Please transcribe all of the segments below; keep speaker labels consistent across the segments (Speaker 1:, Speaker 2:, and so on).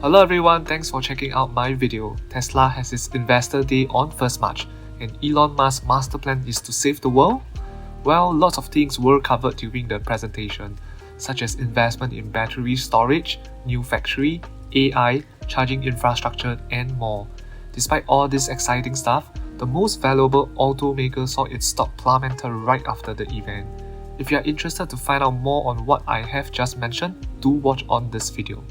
Speaker 1: Hello everyone, thanks for checking out my video. Tesla has its investor day on 1st March, and Elon Musk's master plan is to save the world? Well, lots of things were covered during the presentation, such as investment in battery storage, new factory, AI, charging infrastructure, and more. Despite all this exciting stuff, the most valuable automaker saw its stock plummeted right after the event. If you are interested to find out more on what I have just mentioned, do watch on this video.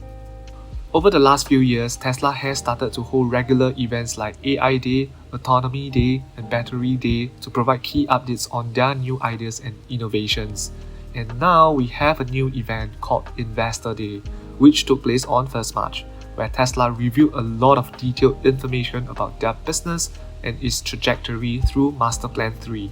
Speaker 1: Over the last few years, Tesla has started to hold regular events like AI Day, Autonomy Day, and Battery Day to provide key updates on their new ideas and innovations. And now we have a new event called Investor Day, which took place on 1st March, where Tesla revealed a lot of detailed information about their business and its trajectory through Master Plan 3.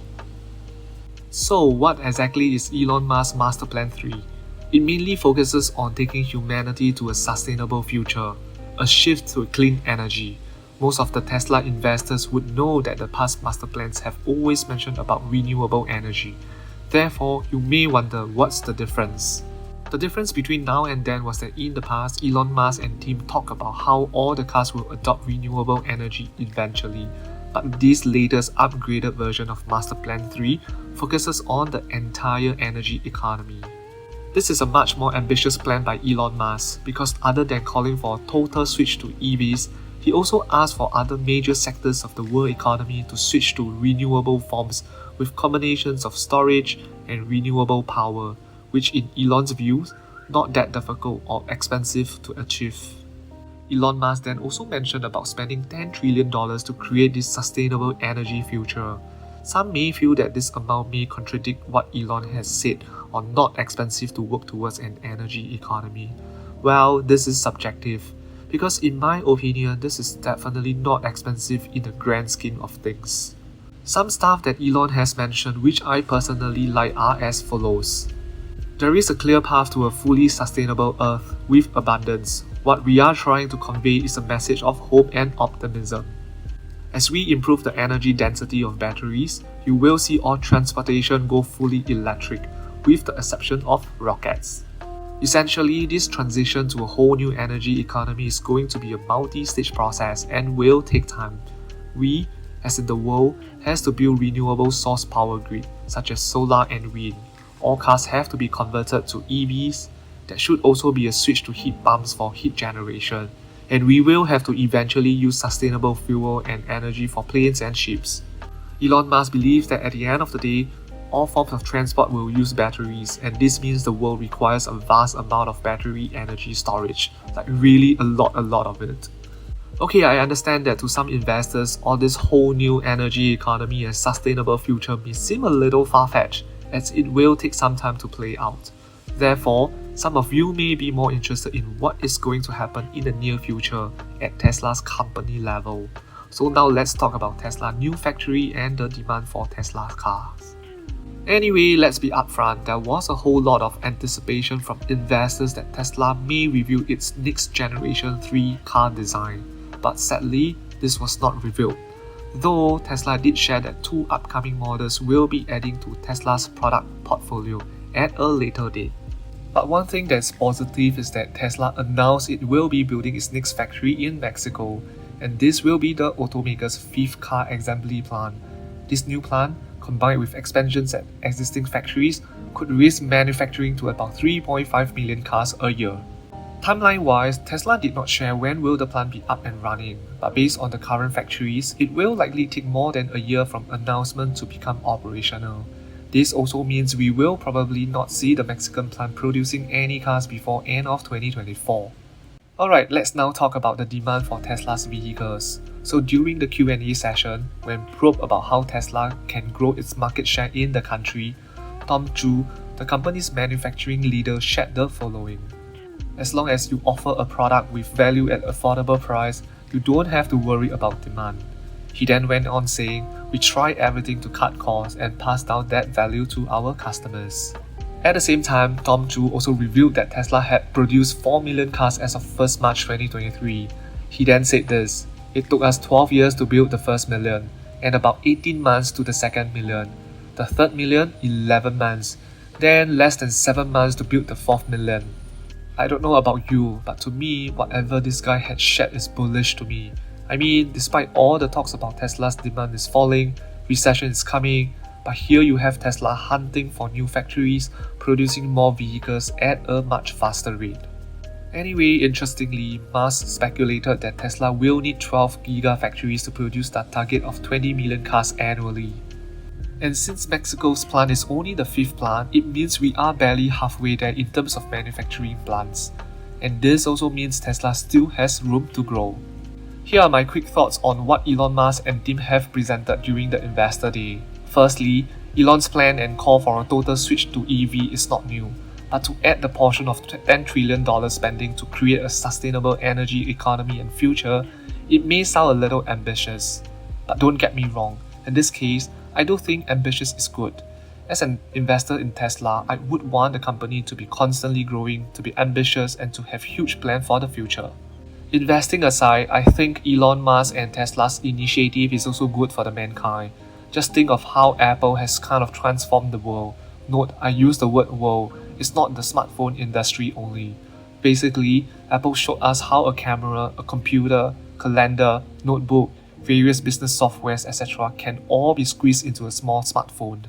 Speaker 1: So what exactly is Elon Musk's Master Plan 3? It mainly focuses on taking humanity to a sustainable future, a shift to clean energy. Most of the Tesla investors would know that the past master plans have always mentioned about renewable energy. Therefore, you may wonder what's the difference. The difference between now and then was that in the past, Elon Musk and team talk about how all the cars will adopt renewable energy eventually. But this latest upgraded version of Master Plan 3 focuses on the entire energy economy. This is a much more ambitious plan by Elon Musk because other than calling for a total switch to EVs, he also asked for other major sectors of the world economy to switch to renewable forms with combinations of storage and renewable power, which in Elon's views, not that difficult or expensive to achieve. Elon Musk then also mentioned about spending $10 trillion to create this sustainable energy future. Some may feel that this amount may contradict what Elon has said on not expensive to work towards an energy economy. Well, this is subjective, because in my opinion, this is definitely not expensive in the grand scheme of things. Some stuff that Elon has mentioned which I personally like are as follows. There is a clear path to a fully sustainable Earth with abundance. What we are trying to convey is a message of hope and optimism. As we improve the energy density of batteries, you will see all transportation go fully electric, with the exception of rockets. Essentially, this transition to a whole new energy economy is going to be a multi-stage process and will take time. We, as in the world, has to build renewable source power grid, such as solar and wind. All cars have to be converted to EVs. There should also be a switch to heat pumps for heat generation. And we will have to eventually use sustainable fuel and energy for planes and ships. Elon Musk believes that at the end of the day, all forms of transport will use batteries, and this means the world requires a vast amount of battery energy storage, like really a lot of it. Okay, I understand that to some investors, all this whole new energy economy and sustainable future may seem a little far-fetched, as it will take some time to play out. Therefore, some of you may be more interested in what is going to happen in the near future at Tesla's company level. So now let's talk about Tesla's new factory and the demand for Tesla cars. Anyway, let's be upfront, there was a whole lot of anticipation from investors that Tesla may reveal its next generation 3 car design, but sadly, this was not revealed. Though Tesla did share that 2 upcoming models will be adding to Tesla's product portfolio at a later date. But one thing that's positive is that Tesla announced it will be building its next factory in Mexico, and this will be the automaker's 5th car assembly plant. This new plant, combined with expansions at existing factories, could raise manufacturing to about 3.5 million cars a year. Timeline-wise, Tesla did not share when will the plant be up and running, but based on the current factories, it will likely take more than a year from announcement to become operational. This also means we will probably not see the Mexican plant producing any cars before end of 2024. Alright, let's now talk about the demand for Tesla's vehicles. So during the Q&A session, when probed about how Tesla can grow its market share in the country, Tom Zhu, the company's manufacturing leader, shared the following. As long as you offer a product with value at affordable price, you don't have to worry about demand. He then went on saying, we try everything to cut costs and pass down that value to our customers. At the same time, Tom Zhu also revealed that Tesla had produced 4 million cars as of 1st March 2023. He then said this, it took us 12 years to build the first million, and about 18 months to the second million. The third million, 11 months. Then less than 7 months to build the 4th million. I don't know about you, but to me, whatever this guy had shared is bullish to me. I mean, despite all the talks about Tesla's demand is falling, recession is coming, but here you have Tesla hunting for new factories, producing more vehicles at a much faster rate. Anyway, interestingly, Musk speculated that Tesla will need 12 gigafactories to produce the target of 20 million cars annually. And since Mexico's plant is only the 5th plant, it means we are barely halfway there in terms of manufacturing plants. And this also means Tesla still has room to grow. Here are my quick thoughts on what Elon Musk and team have presented during the Investor Day. Firstly, Elon's plan and call for a total switch to EV is not new, but to add the portion of $10 trillion spending to create a sustainable energy economy and future, it may sound a little ambitious. But don't get me wrong, in this case, I do think ambitious is good. As an investor in Tesla, I would want the company to be constantly growing, to be ambitious, and to have huge plans for the future. Investing aside, I think Elon Musk and Tesla's initiative is also good for the mankind. Just think of how Apple has kind of transformed the world. Note, I use the word world, it's not the smartphone industry only. Basically, Apple showed us how a camera, a computer, calendar, notebook, various business softwares, etc. can all be squeezed into a small smartphone.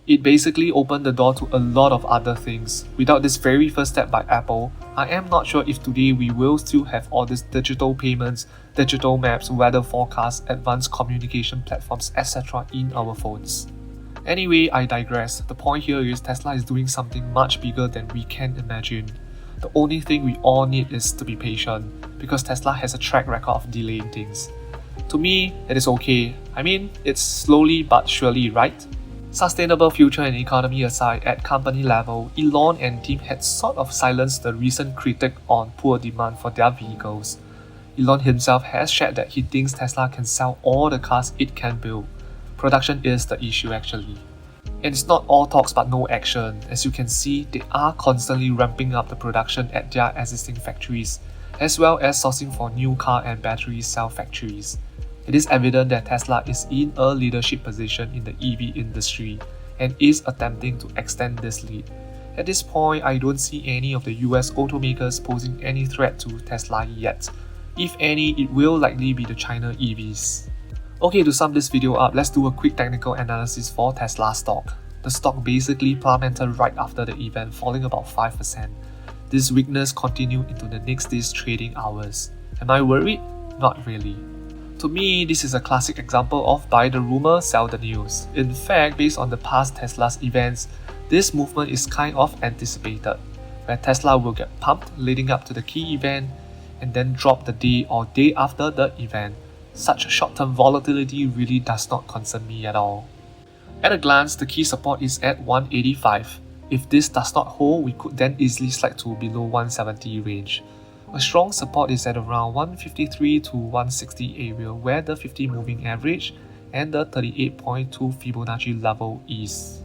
Speaker 1: It basically opened the door to a lot of other things. Without this very first step by Apple, I am not sure if today we will still have all these digital payments, digital maps, weather forecasts, advanced communication platforms, etc. in our phones. Anyway, I digress. The point here is Tesla is doing something much bigger than we can imagine. The only thing we all need is to be patient, because Tesla has a track record of delaying things. To me, it is okay. I mean, it's slowly but surely, right? Sustainable future and economy aside, at company level, Elon and team had sort of silenced the recent critique on poor demand for their vehicles. Elon himself has shared that he thinks Tesla can sell all the cars it can build. Production is the issue actually. And it's not all talks but no action. As you can see, they are constantly ramping up the production at their existing factories, as well as sourcing for new car and battery cell factories. It is evident that Tesla is in a leadership position in the EV industry and is attempting to extend this lead. At this point, I don't see any of the US automakers posing any threat to Tesla yet. If any, it will likely be the China EVs. Okay, to sum this video up, let's do a quick technical analysis for Tesla stock. The stock basically plummeted right after the event, falling about 5%. This weakness continued into the next day's trading hours. Am I worried? Not really. To me, this is a classic example of buy the rumor, sell the news. In fact, based on the past Tesla's events, this movement is kind of anticipated, where Tesla will get pumped leading up to the key event and then drop the day or day after the event. Such short-term volatility really does not concern me at all. At a glance, the key support is at 185. If this does not hold, we could then easily slide to below 170 range. A strong support is at around 153 to 160 area, where the 50 moving average and the 38.2 Fibonacci level is.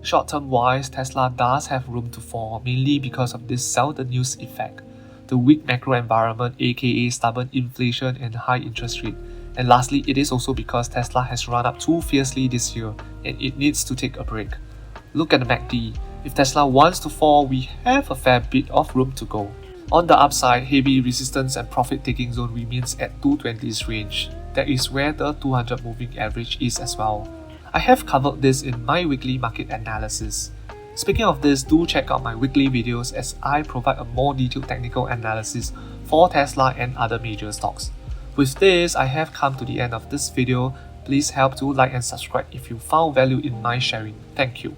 Speaker 1: Short-term wise, Tesla does have room to fall, mainly because of this sell the news effect, the weak macro environment aka stubborn inflation and high interest rate. And lastly, it is also because Tesla has run up too fiercely this year and it needs to take a break. Look at the MACD. If Tesla wants to fall, we have a fair bit of room to go. On the upside, heavy resistance and profit-taking zone remains at 220's range. That is where the 200 moving average is as well. I have covered this in my weekly market analysis. Speaking of this, do check out my weekly videos as I provide a more detailed technical analysis for Tesla and other major stocks. With this, I have come to the end of this video. Please help to like and subscribe if you found value in my sharing. Thank you.